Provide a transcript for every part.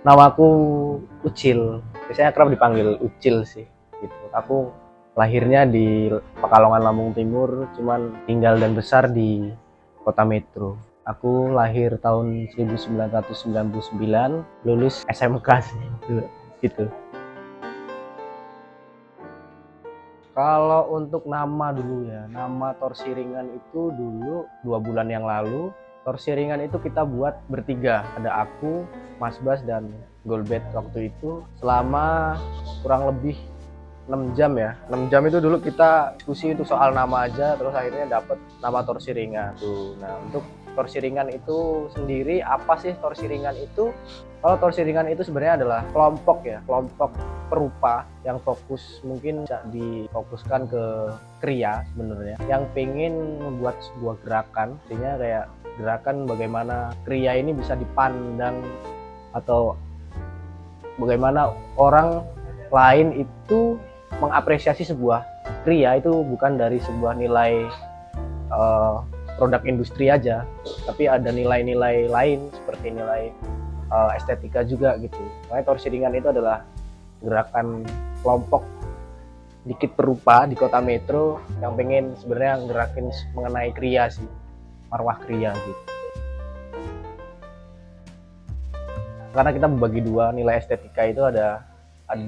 Namaku Ucil, biasanya kerap dipanggil Ucil sih. Gitu. Aku lahirnya di Pekalongan, Lampung Timur, cuman tinggal dan besar di kota Metro. Aku lahir tahun 1999, lulus SMK sih, gitu. Kalau untuk nama dulu ya, nama Torsi Ringan itu dulu 2 bulan yang lalu. Torsi Ringan itu kita buat bertiga, ada aku, Mas Bas, dan Golbet waktu itu selama kurang lebih 6 jam ya. 6 jam itu dulu kita diskusi untuk soal nama aja, terus akhirnya dapet nama Torsi Ringan tuh. Nah, untuk Torsi Ringan itu sendiri, apa sih Torsi Ringan itu? Kalau Torsi Ringan itu sebenarnya adalah kelompok ya, kelompok perupa yang fokus, mungkin bisa difokuskan ke kriya sebenarnya, yang pengen membuat sebuah gerakan, artinya kayak gerakan bagaimana kriya ini bisa dipandang atau bagaimana orang lain itu mengapresiasi sebuah kriya itu bukan dari sebuah nilai produk industri aja, tapi ada nilai-nilai lain seperti nilai estetika juga gitu. Makanya Torsi Ringan itu adalah gerakan kelompok dikit perupa di kota Metro yang pengen sebenarnya gerakin mengenai kriya sih, marwah kriya gitu. Karena kita membagi dua, nilai estetika itu ada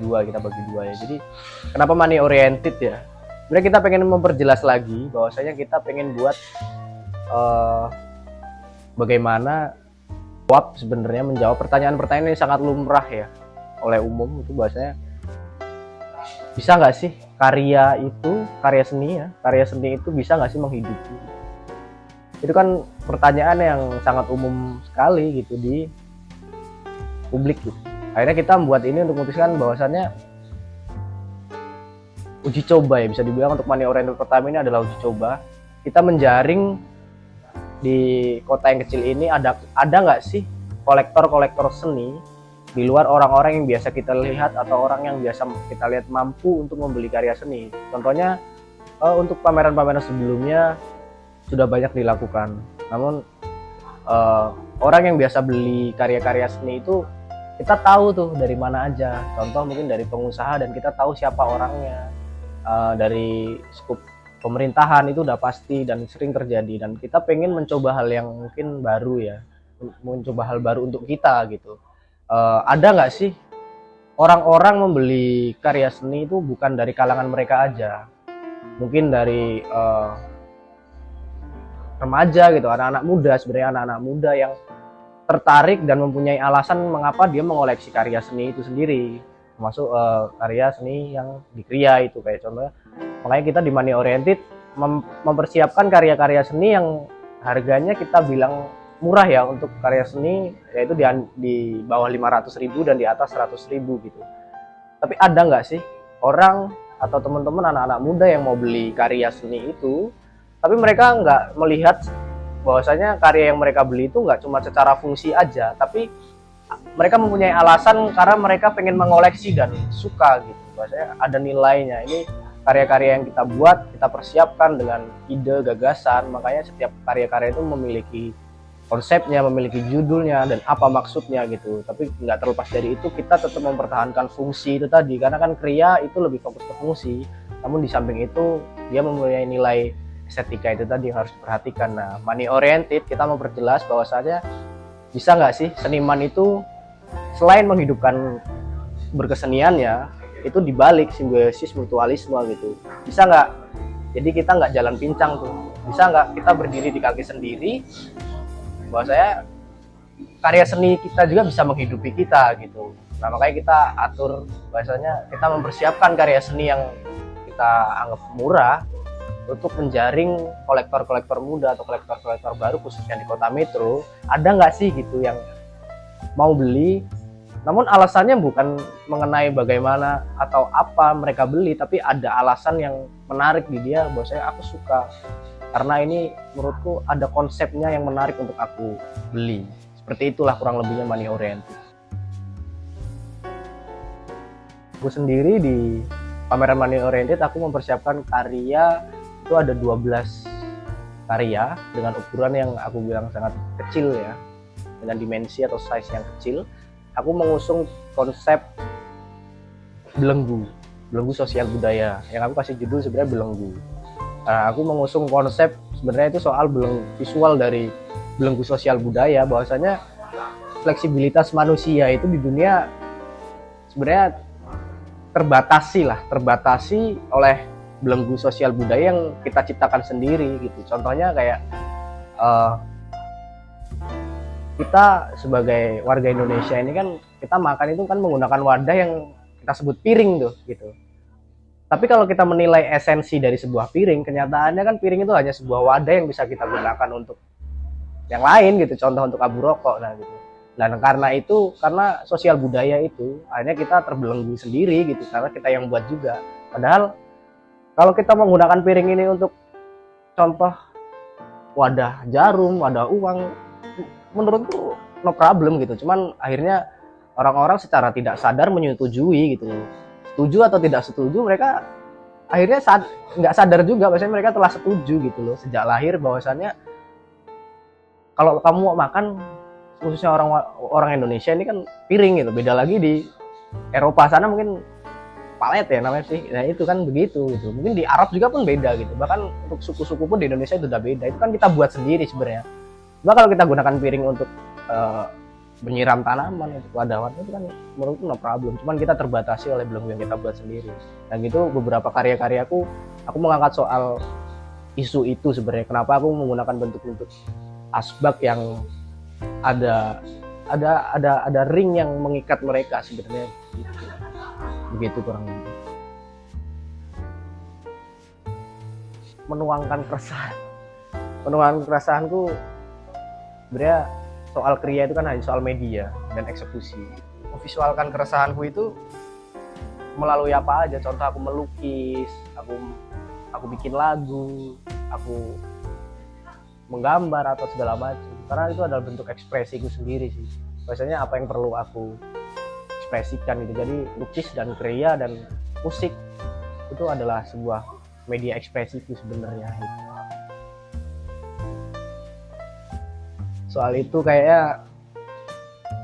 dua, kita bagi dua ya. Jadi kenapa money oriented ya? Sebenarnya kita pengen memperjelas lagi bahwasanya kita pengen buat bagaimana jawab sebenarnya menjawab pertanyaan-pertanyaan yang sangat lumrah ya oleh umum, itu bahasanya bisa nggak sih karya seni itu bisa nggak sih menghidupi? Itu kan pertanyaan yang sangat umum sekali gitu di publik gitu. Akhirnya kita membuat ini untuk memutuskan bahwasannya uji coba ya, bisa dibilang untuk money oriented pertama ini adalah uji coba. Kita menjaring di kota yang kecil ini ada nggak sih kolektor seni di luar orang-orang yang biasa kita lihat atau orang yang biasa kita lihat mampu untuk membeli karya seni. Contohnya untuk pameran-pameran sebelumnya sudah banyak dilakukan, namun orang yang biasa beli karya-karya seni itu kita tahu tuh dari mana aja. Contoh mungkin dari pengusaha dan kita tahu siapa orangnya, dari skup pemerintahan itu udah pasti dan sering terjadi, dan kita pengen mencoba hal yang mungkin baru ya, mencoba hal baru untuk kita gitu. Ada nggak sih orang-orang membeli karya seni itu bukan dari kalangan mereka aja, mungkin dari remaja gitu, anak-anak muda, sebenarnya anak-anak muda yang tertarik dan mempunyai alasan mengapa dia mengoleksi karya seni itu sendiri, termasuk karya seni yang dikria itu kayak contohnya. Makanya kita di money oriented mempersiapkan karya-karya seni yang harganya kita bilang murah ya untuk karya seni, yaitu di bawah 500.000 dan di atas 100.000 gitu. Tapi ada nggak sih orang atau teman-teman anak-anak muda yang mau beli karya seni itu, tapi mereka nggak melihat bahwasanya karya yang mereka beli itu nggak cuma secara fungsi aja, tapi mereka mempunyai alasan karena mereka pengen mengoleksi dan suka gitu. Bahwasanya ada nilainya. Ini karya-karya yang kita buat, kita persiapkan dengan ide, gagasan. Makanya setiap karya-karya itu memiliki konsepnya, memiliki judulnya, dan apa maksudnya gitu. Tapi nggak terlepas dari itu, kita tetap mempertahankan fungsi itu tadi. Karena kan kriya itu lebih fokus ke fungsi. Namun di samping itu, dia mempunyai nilai estetika itu tadi yang harus diperhatikan. Nah, money oriented kita memperjelas bahwasanya bisa nggak sih seniman itu selain menghidupkan berkeseniannya, itu dibalik simbiosis mutualisme gitu. Bisa nggak? Jadi kita nggak jalan pincang tuh. Bisa nggak kita berdiri di kaki sendiri, bahwasanya karya seni kita juga bisa menghidupi kita gitu. Nah, makanya kita atur bahwasanya kita mempersiapkan karya seni yang kita anggap murah untuk menjaring kolektor-kolektor muda atau kolektor-kolektor baru khususnya di kota Metro. Ada nggak sih gitu yang mau beli, namun alasannya bukan mengenai bagaimana atau apa mereka beli, tapi ada alasan yang menarik di dia, bahwa saya aku suka karena ini menurutku ada konsepnya yang menarik untuk aku beli. Seperti itulah kurang lebihnya money oriented. Aku sendiri di pameran money oriented aku mempersiapkan karya itu ada 12 karya dengan ukuran yang aku bilang sangat kecil ya, dengan dimensi atau size yang kecil. aku mengusung konsep belenggu sosial budaya, yang aku kasih judul sebenarnya belenggu. Nah, aku mengusung konsep sebenarnya itu soal visual dari belenggu sosial budaya, bahwasanya fleksibilitas manusia itu di dunia sebenarnya terbatasi oleh belenggu sosial budaya yang kita ciptakan sendiri gitu. Contohnya kayak kita sebagai warga Indonesia ini kan, kita makan itu kan menggunakan wadah yang kita sebut piring tuh gitu. Tapi kalau kita menilai esensi dari sebuah piring, kenyataannya kan piring itu hanya sebuah wadah yang bisa kita gunakan untuk yang lain gitu, contoh untuk abu rokok, nah gitu. Dan karena sosial budaya itu, akhirnya kita terbelenggu sendiri gitu, karena kita yang buat juga. Padahal kalau kita menggunakan piring ini untuk contoh wadah jarum, wadah uang, menurutku no problem gitu. Cuman akhirnya orang-orang secara tidak sadar menyetujui gitu. Setuju atau tidak setuju, mereka akhirnya nggak sadar juga, biasanya mereka telah setuju gitu loh sejak lahir, bahwasannya kalau kamu mau makan, khususnya orang Indonesia ini kan piring gitu. Beda lagi di Eropa sana mungkin palet ya namanya sih. Nah itu kan begitu gitu. Mungkin di Arab juga pun beda gitu. Bahkan untuk suku-suku pun di Indonesia itu udah beda. Itu kan kita buat sendiri sebenarnya. Cuma kalau kita gunakan piring untuk menyiram tanaman, untuk wadah-wadah, itu kan menurutku no problem. Cuman kita terbatasi oleh belenggu yang kita buat sendiri. Dan gitu beberapa karya-karyaku, aku mengangkat soal isu itu sebenarnya. Kenapa aku menggunakan bentuk-bentuk asbak yang ada ring yang mengikat mereka sebenarnya gitu. Begitu kurang lebih. Menuangkan keresahanku sebenarnya soal kriya itu kan hanya soal media dan eksekusi. Memvisualkan keresahanku itu melalui apa aja, contoh aku melukis, aku bikin lagu, aku menggambar atau segala macam, karena itu adalah bentuk ekspresiku sendiri sih. Biasanya apa yang perlu aku ekspresikan gitu. Jadi lukis dan kriya dan musik itu adalah sebuah media ekspresiku sebenarnya gitu. Soal itu kayaknya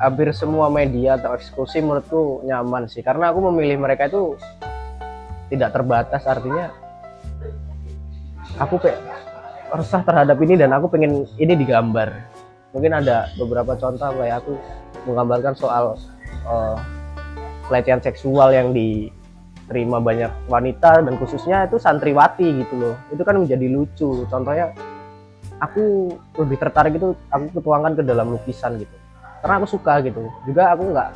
hampir semua media atau eksekusi menurutku nyaman sih, karena aku memilih mereka itu tidak terbatas. Artinya aku kayak resah terhadap ini dan aku pengen ini digambar. Mungkin ada beberapa contoh kayak aku menggambarkan soal pelecehan seksual yang diterima banyak wanita dan khususnya itu santriwati gitu loh. Itu kan menjadi lucu. Contohnya aku lebih tertarik itu aku ketuangkan ke dalam lukisan gitu. Karena aku suka gitu. Juga aku nggak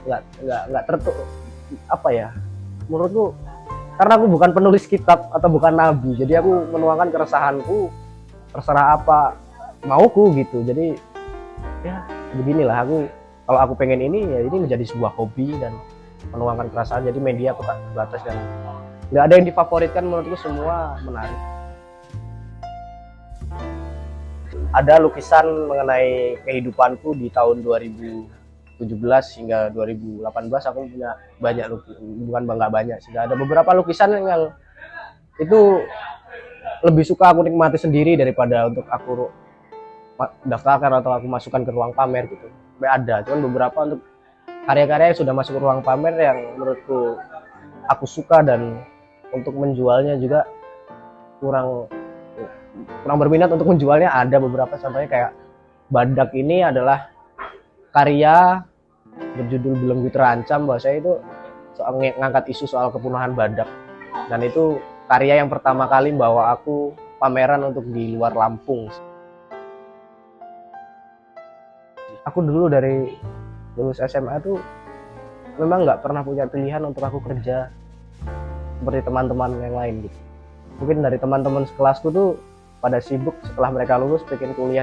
apa ya? Menurutku karena aku bukan penulis kitab atau bukan nabi. Jadi aku menuangkan keresahanku, terserah apa mauku gitu. Jadi ya beginilah aku, kalau aku pengen ini ya ini menjadi sebuah hobi dan menuangkan perasaan. Jadi media aku tak terbatas dan nggak ada yang difavoritkan, menurutku semua menarik. Ada lukisan mengenai kehidupanku di tahun 2017 hingga 2018. Aku punya banyak bukan nggak banyak sih, ada beberapa lukisan yang itu lebih suka aku nikmati sendiri daripada untuk aku daftarkan atau aku masukkan ke ruang pamer gitu. Ada, cuman beberapa untuk karya-karya yang sudah masuk ke ruang pamer yang menurutku aku suka dan untuk menjualnya juga kurang berminat untuk menjualnya. Ada beberapa, contohnya kayak Badak ini adalah karya berjudul Belenggu Terancam, bahwasanya itu soal ngangkat isu soal kepunahan badak, dan itu karya yang pertama kali bawa aku pameran untuk di luar Lampung. Aku dulu dari lulus SMA tuh memang nggak pernah punya pilihan untuk aku kerja seperti teman-teman yang lain gitu. Mungkin dari teman-teman sekelasku tuh pada sibuk setelah mereka lulus pengen kuliah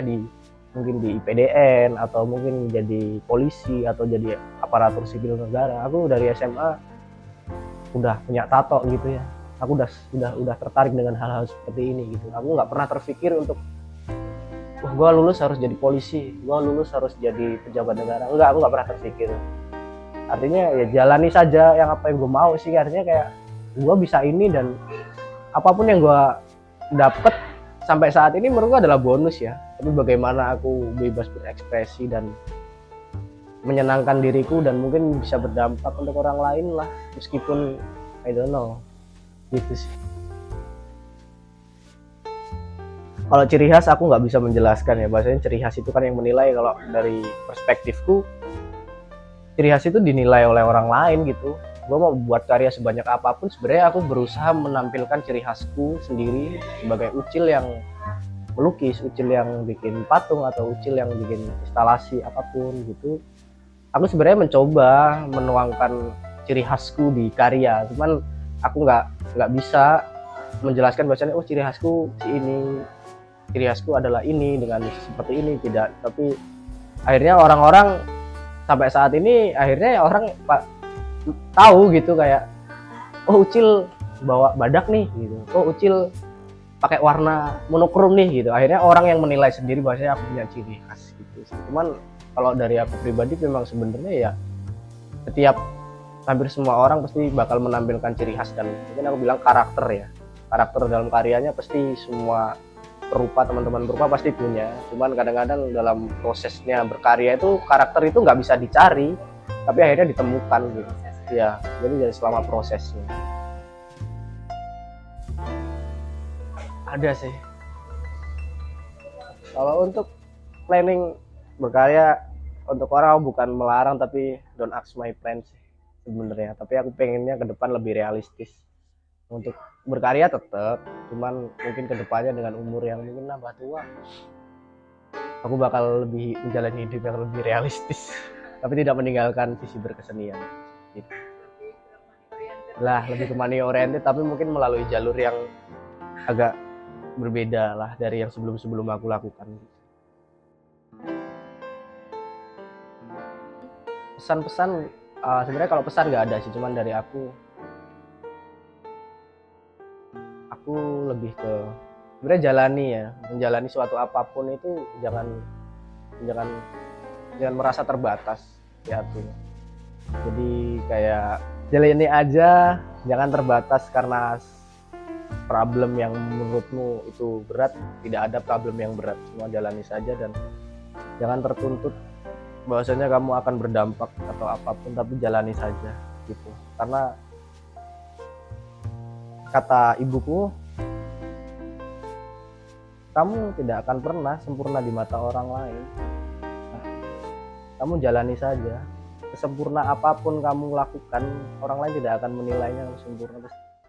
mungkin di IPDN atau mungkin jadi polisi atau jadi aparatur sipil negara. Aku dari SMA udah punya tato gitu ya. Aku udah tertarik dengan hal-hal seperti ini gitu. Aku nggak pernah terpikir untuk gue lulus harus jadi polisi, gue lulus harus jadi pejabat negara. Enggak, aku nggak pernah terpikir. Artinya ya jalani saja yang apa yang gue mau sih. Artinya kayak gue bisa ini dan apapun yang gue dapet sampai saat ini menurut gue adalah bonus ya. Tapi bagaimana aku bebas berekspresi dan menyenangkan diriku dan mungkin bisa berdampak untuk orang lain lah, meskipun I don't know, gitu sih. Kalau ciri khas aku nggak bisa menjelaskan ya, bahasanya ciri khas itu kan yang menilai. Kalau dari perspektifku, ciri khas itu dinilai oleh orang lain gitu. Gue mau buat karya sebanyak apapun, sebenarnya aku berusaha menampilkan ciri khasku sendiri sebagai Ucil yang melukis, Ucil yang bikin patung, atau Ucil yang bikin instalasi apapun gitu. Aku sebenarnya mencoba menuangkan ciri khasku di karya, cuman aku nggak bisa menjelaskan bahwasanya oh ciri khasku si ini, ciri khasku adalah ini dengan seperti ini, tidak. Tapi akhirnya orang-orang sampai saat ini akhirnya orang tahu gitu, kayak oh Ucil bawa badak nih gitu, oh Ucil pakai warna monokrom nih gitu. Akhirnya orang yang menilai sendiri bahwasanya aku punya ciri khas gitu. Cuman kalau dari aku pribadi memang sebenarnya ya setiap hampir semua orang pasti bakal menampilkan ciri khas, dan mungkin aku bilang karakter ya, karakter dalam karyanya pasti semua perupa, teman-teman perupa pasti punya. Cuman kadang-kadang dalam prosesnya berkarya itu karakter itu nggak bisa dicari, tapi akhirnya ditemukan gitu ya. Jadi dari selama prosesnya ada sih. Kalau untuk planning berkarya untuk orang, bukan melarang, tapi don't ask my plan sih sebenarnya. Tapi aku pengennya ke depan lebih realistis. Untuk berkarya tetap, cuman mungkin kedepannya dengan umur yang mungkin nambah tua, aku bakal lebih menjalani hidup yang lebih realistis, tapi tidak meninggalkan sisi berkesenian gitu. Lah lebih ke money oriented, tapi mungkin melalui jalur yang agak berbeda lah dari yang sebelum aku lakukan. Pesan-pesan sebenarnya kalau pesan nggak ada sih, cuman dari aku lebih ke sebenarnya jalani ya, menjalani suatu apapun itu jangan merasa terbatas ya artinya. Jadi kayak jalani aja, jangan terbatas karena problem yang menurutmu itu berat. Tidak ada problem yang berat, semua jalani saja, dan jangan tertuntut bahwasanya kamu akan berdampak atau apapun, tapi jalani saja gitu. Karena kata ibuku, kamu tidak akan pernah sempurna di mata orang lain. Nah, kamu jalani saja. Sesempurna apapun kamu lakukan, orang lain tidak akan menilainya sempurna.